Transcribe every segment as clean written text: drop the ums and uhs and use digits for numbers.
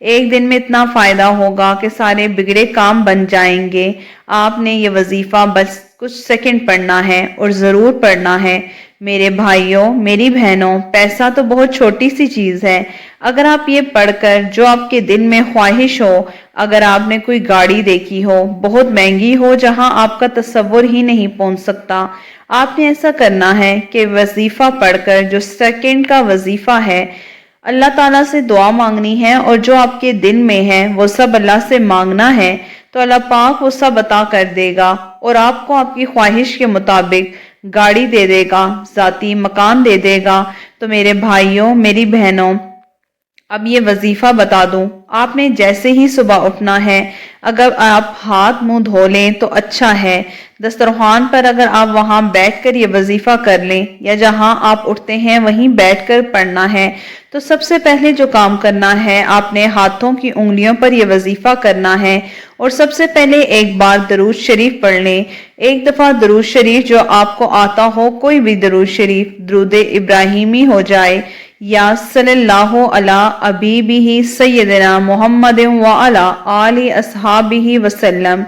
ایک دن میں اتنا فائدہ ہوگا کہ سارے بگڑے کام بن جائیں گے۔ آپ نے یہ وظیفہ بس کچھ سیکنڈ پڑھنا ہے اور ضرور پڑھنا ہے۔ میرے بھائیوں، میری بہنوں، پیسہ تو بہت چھوٹی سی چیز ہے۔ اگر آپ یہ پڑھ کر جو آپ کے دل میں خواہش ہو، اگر آپ نے کوئی گاڑی دیکھی ہو بہت مہنگی ہو جہاں آپ کا تصور ہی نہیں پہنچ سکتا، آپ نے ایسا کرنا ہے کہ وظیفہ پڑھ کر جو سیکنڈ کا وظیفہ ہے، اللہ تعالیٰ سے دعا مانگنی ہے، اور جو آپ کے دل میں ہے وہ سب اللہ سے مانگنا ہے، تو اللہ پاک وہ سب عطا کر دے گا اور آپ کو آپ کی خواہش کے مطابق گاڑی دے دے گا، ذاتی مکان دے دے گا۔ تو میرے بھائیوں، میری بہنوں، اب یہ وظیفہ بتا دوں، آپ نے جیسے ہی صبح اٹھنا ہے، اگر آپ ہاتھ منہ دھو لیں تو اچھا ہے، دسترخوان پر اگر آپ وہاں بیٹھ کر یہ وظیفہ کر لیں یا جہاں آپ اٹھتے ہیں وہیں بیٹھ کر پڑھنا ہے، تو سب سے پہلے جو کام کرنا ہے، آپ نے ہاتھوں کی انگلیوں پر یہ وظیفہ کرنا ہے، اور سب سے پہلے ایک بار درود شریف پڑھ لیں۔ ایک دفعہ درود شریف جو آپ کو آتا ہو، کوئی بھی درود شریف، درود ابراہیمی ہو جائے یا صلی اللہ علی حبیبہ سیدنا محمد وعلی آل اصحابہ وسلم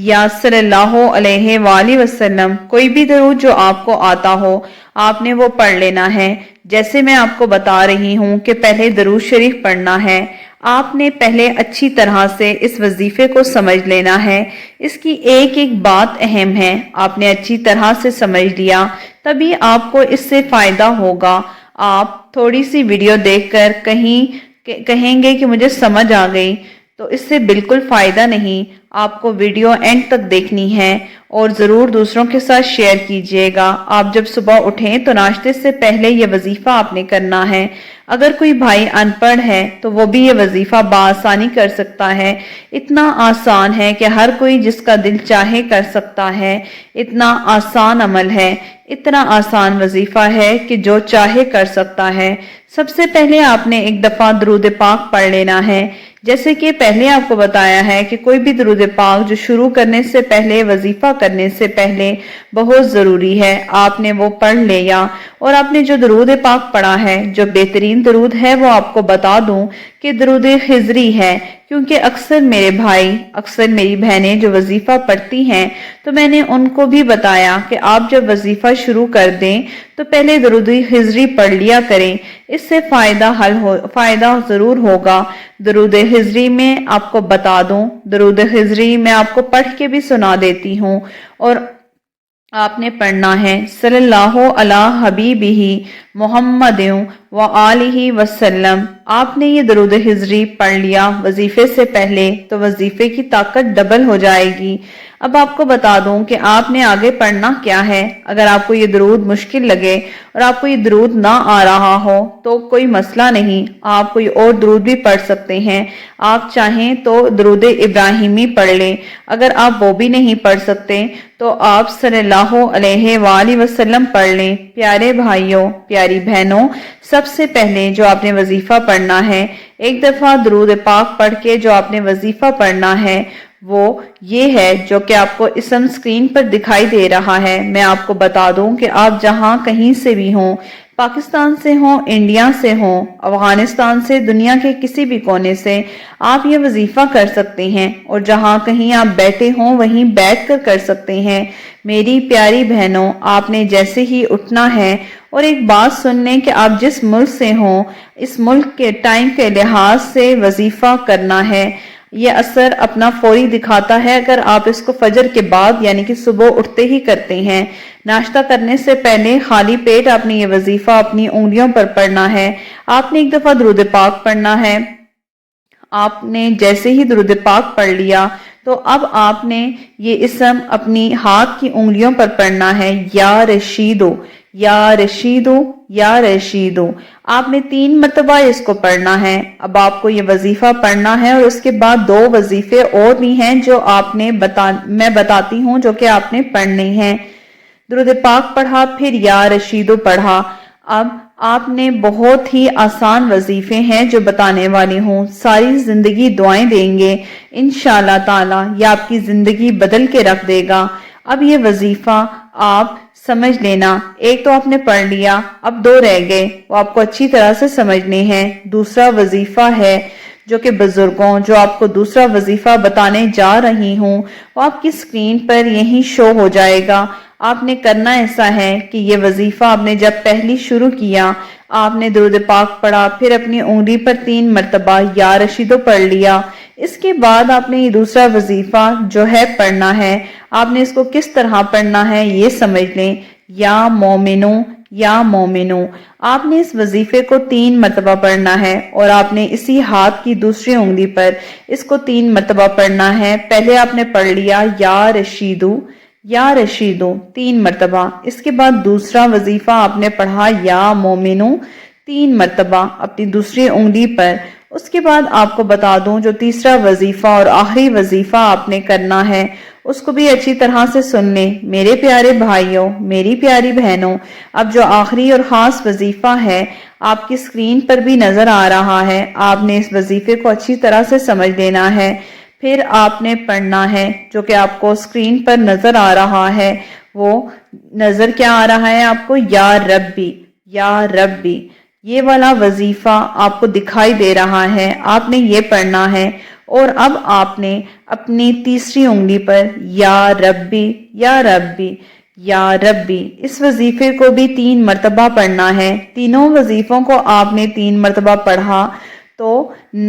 یا صلی اللہ علیہ وآلہ وسلم، کوئی بھی درود جو آپ کو آتا ہو، آپ نے وہ پڑھ لینا ہے۔ جیسے میں آپ کو بتا رہی ہوں کہ پہلے درود شریف پڑھنا ہے، آپ نے پہلے اچھی طرح سے اس وظیفے کو سمجھ لینا ہے۔ اس کی ایک ایک بات اہم ہے، آپ نے اچھی طرح سے سمجھ لیا تبھی آپ کو اس سے فائدہ ہوگا۔ آپ تھوڑی سی ویڈیو دیکھ کر کہیں گے کہ مجھے سمجھ آ گئی، تو اس سے بالکل فائدہ نہیں۔ آپ کو ویڈیو اینڈ تک دیکھنی ہے اور ضرور دوسروں کے ساتھ شیئر کیجئے گا۔ آپ جب صبح اٹھیں تو ناشتے سے پہلے یہ وظیفہ آپ نے کرنا ہے۔ اگر کوئی بھائی ان پڑھ ہے تو وہ بھی یہ وظیفہ بآسانی کر سکتا ہے۔ اتنا آسان ہے کہ ہر کوئی جس کا دل چاہے کر سکتا ہے۔ اتنا آسان عمل ہے، اتنا آسان وظیفہ ہے کہ جو چاہے کر سکتا ہے۔ سب سے پہلے آپ نے ایک دفعہ درود پاک پڑھ لینا ہے۔ جیسے کہ پہلے آپ کو بتایا ہے کہ کوئی بھی درود پاک جو شروع کرنے سے پہلے، وظیفہ کرنے سے پہلے بہت ضروری ہے، آپ نے وہ پڑھ لیا۔ اور آپ نے جو درود پاک پڑھا ہے، جو بہترین درود ہے، وہ آپ کو بتا دوں کہ درود خضری ہے، کیونکہ اکثر میرے بھائی، اکثر میری بہنیں جو وظیفہ پڑھتی ہیں، تو میں نے ان کو بھی بتایا کہ آپ جب وظیفہ شروع کر دیں تو پہلے درود خضری پڑھ لیا کریں، اس سے فائدہ ضرور ہوگا۔ درود خضری میں آپ کو بتا دوں، درود خضری میں آپ کو پڑھ کے بھی سنا دیتی ہوں، اور آپ نے پڑھنا ہے صلی اللہ علی حبیبہ محمد وآلہ وسلم۔ آپ نے یہ درود خضری پڑھ لیا وظیفے سے پہلے تو وظیفے کی طاقت ڈبل ہو جائے گی۔ اب آپ کو بتا دوں کہ آپ نے آگے پڑھنا کیا ہے۔ اگر آپ کو یہ درود مشکل لگے اور آپ کو یہ درود نہ آ رہا ہو تو کوئی مسئلہ نہیں، آپ کوئی اور درود بھی پڑھ سکتے ہیں۔ آپ چاہیں تو درود ابراہیمی پڑھ لیں، اگر آپ وہ بھی نہیں پڑھ سکتے تو آپ صلی اللہ علیہ وآلہ وسلم پڑھ لیں۔ پیارے بھائیوں، پیاری بہنوں، سب سے پہلے جو آپ نے وظیفہ پڑھنا ہے، ایک دفعہ درود پاک پڑھ کے جو آپ نے وظیفہ پڑھنا ہے وہ یہ ہے جو کہ آپ کو اسم سکرین پر دکھائی دے رہا ہے۔ میں آپ کو بتا دوں کہ آپ جہاں کہیں سے بھی ہوں، پاکستان سے ہوں، انڈیا سے ہوں، افغانستان سے، دنیا کے کسی بھی کونے سے آپ یہ وظیفہ کر سکتے ہیں، اور جہاں کہیں آپ بیٹھے ہوں وہیں بیٹھ کر کر سکتے ہیں۔ میری پیاری بہنوں، آپ نے جیسے ہی اٹھنا ہے، اور ایک بات سن لیں کہ آپ جس ملک سے ہوں، اس ملک کے ٹائم کے لحاظ سے وظیفہ کرنا ہے۔ یہ اثر اپنا فوری دکھاتا ہے اگر آپ اس کو فجر کے بعد یعنی کہ صبح اٹھتے ہی کرتے ہیں۔ ناشتہ کرنے سے پہلے خالی پیٹ آپ نے یہ وظیفہ اپنی انگلیوں پر پڑھنا ہے۔ آپ نے ایک دفعہ درود پاک پڑھنا ہے۔ آپ نے جیسے ہی درود پاک پڑھ لیا تو اب آپ نے یہ اسم اپنی ہاتھ کی انگلیوں پر پڑھنا ہے، یا رشیدو، یا رشیدو، یا رشیدو۔ آپ نے 3 مرتبہ اس کو پڑھنا ہے۔ اب آپ کو یہ وظیفہ پڑھنا ہے، اور اس کے بعد 2 وظیفے اور بھی ہیں جو میں بتاتی ہوں جو کہ آپ نے پڑھنے ہیں۔ درود پاک پڑھا، پھر یا رشیدو پڑھا۔ اب آپ نے بہت ہی آسان وظیفے ہیں جو بتانے والی ہوں، ساری زندگی دعائیں دیں گے انشاءاللہ تعالی، یہ آپ کی زندگی بدل کے رکھ دے گا۔ اب یہ وظیفہ آپ سمجھ لینا، ایک تو آپ نے پڑھ لیا، اب 2 رہ گئے، وہ آپ کو اچھی طرح سے سمجھنے ہیں۔ دوسرا وظیفہ ہے جو کہ بزرگوں جو آپ کو دوسرا وظیفہ بتانے جا رہی ہوں وہ آپ کی اسکرین پر یہیں شو ہو جائے گا۔ آپ نے کرنا ایسا ہے کہ یہ وظیفہ آپ نے جب پہلی شروع کیا، آپ نے درود پاک پڑھا، پھر اپنی انگلی پر 3 مرتبہ یا رشیدو پڑھ لیا۔ اس کے بعد آپ نے یہ دوسرا وظیفہ جو ہے پڑھنا ہے۔ آپ نے اس کو کس طرح پڑھنا ہے یہ سمجھ لیں۔ یا مومنو یا مومنو، آپ نے اس وظیفے کو 3 مرتبہ پڑھنا ہے اور آپ نے اسی ہاتھ کی دوسری انگلی پر اس کو 3 مرتبہ پڑھنا ہے۔ پہلے آپ نے پڑھ لیا یا رشیدو یا رشیدو 3 مرتبہ، اس کے بعد دوسرا وظیفہ آپ نے پڑھا یا مومنو 3 مرتبہ اپنی دوسری انگلی پر۔ اس کے بعد آپ کو بتا دوں جو تیسرا وظیفہ اور آخری وظیفہ آپ نے کرنا ہے اس کو بھی اچھی طرح سے سن لیں میرے پیارے بھائیوں، میری پیاری بہنوں۔ اب جو آخری اور خاص وظیفہ ہے آپ کی اسکرین پر بھی نظر آ رہا ہے، آپ نے اس وظیفے کو اچھی طرح سے سمجھ لینا ہے۔ پھر آپ نے پڑھنا ہے جو کہ آپ کو اسکرین پر نظر آ رہا ہے، وہ نظر کیا آ رہا ہے آپ کو؟ یا ربی یا ربی، یہ والا وظیفہ آپ کو دکھائی دے رہا ہے، آپ نے یہ پڑھنا ہے۔ اور اب آپ نے اپنی تیسری انگلی پر یا ربی یا ربی یا ربی اس وظیفے کو بھی 3 مرتبہ پڑھنا ہے۔ تینوں وظیفوں کو آپ نے 3 مرتبہ پڑھا تو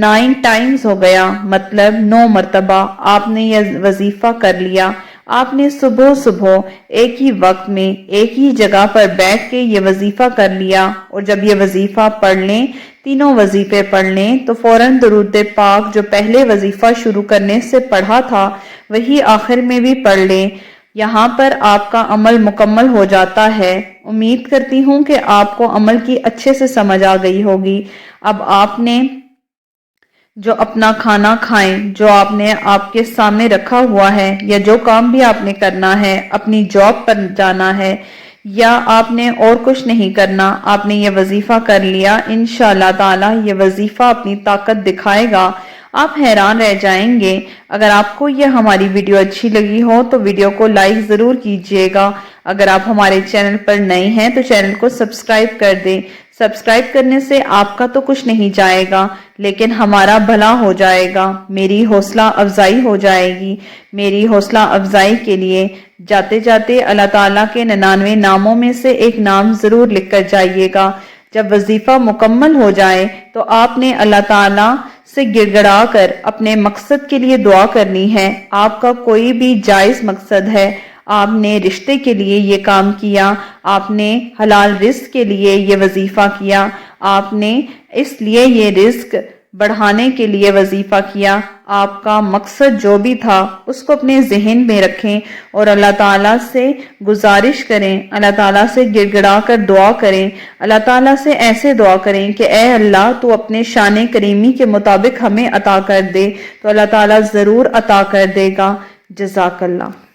9 ٹائمز ہو گیا، مطلب 9 مرتبہ آپ نے یہ وظیفہ کر لیا۔ آپ نے صبح صبح ایک ہی وقت میں ایک ہی جگہ پر بیٹھ کے یہ وظیفہ کر لیا، اور جب یہ وظیفہ پڑھ لیں، تینوں وظیفے پڑھ لیں تو فوراً درود پاک جو پہلے وظیفہ شروع کرنے سے پڑھا تھا وہی آخر میں بھی پڑھ لیں۔ یہاں پر آپ کا عمل مکمل ہو جاتا ہے۔ امید کرتی ہوں کہ آپ کو عمل کی اچھے سے سمجھ آ گئی ہوگی۔ اب آپ نے جو اپنا کھانا کھائیں، جو آپ نے آپ کے سامنے رکھا ہوا ہے، یا جو کام بھی آپ نے کرنا ہے، اپنی جاب پر جانا ہے یا آپ نے اور کچھ نہیں کرنا، آپ نے یہ وظیفہ کر لیا، انشاءاللہ تعالی یہ وظیفہ اپنی طاقت دکھائے گا، آپ حیران رہ جائیں گے۔ اگر آپ کو یہ ہماری ویڈیو اچھی لگی ہو تو ویڈیو کو لائک ضرور کیجئے گا۔ اگر آپ ہمارے چینل پر نئے ہیں تو چینل کو سبسکرائب کر دیں۔ سبسکرائب کرنے سے آپ کا تو کچھ نہیں جائے گا لیکن ہمارا بھلا ہو جائے گا، میری حوصلہ افزائی ہو جائے گی۔ میری حوصلہ افزائی کے لیے جاتے جاتے اللہ تعالیٰ کے 99 ناموں میں سے ایک نام ضرور لکھ کر جائیے گا۔ جب وظیفہ مکمل ہو جائے تو آپ نے اللہ تعالیٰ سے گڑ گڑا کر اپنے مقصد کے لیے دعا کرنی ہے۔ آپ کا کوئی بھی جائز مقصد ہے، آپ نے رشتے کے لیے یہ کام کیا، آپ نے حلال رزق کے لیے یہ وظیفہ کیا، آپ نے اس لیے یہ رزق بڑھانے کے لیے وظیفہ کیا، آپ کا مقصد جو بھی تھا اس کو اپنے ذہن میں رکھیں اور اللہ تعالیٰ سے گزارش کریں، اللہ تعالیٰ سے گڑ گڑا کر دعا کریں، اللہ تعالیٰ سے ایسے دعا کریں کہ اے اللہ تو اپنے شان کریمی کے مطابق ہمیں عطا کر دے، تو اللہ تعالیٰ ضرور عطا کر دے گا۔ جزاک اللہ۔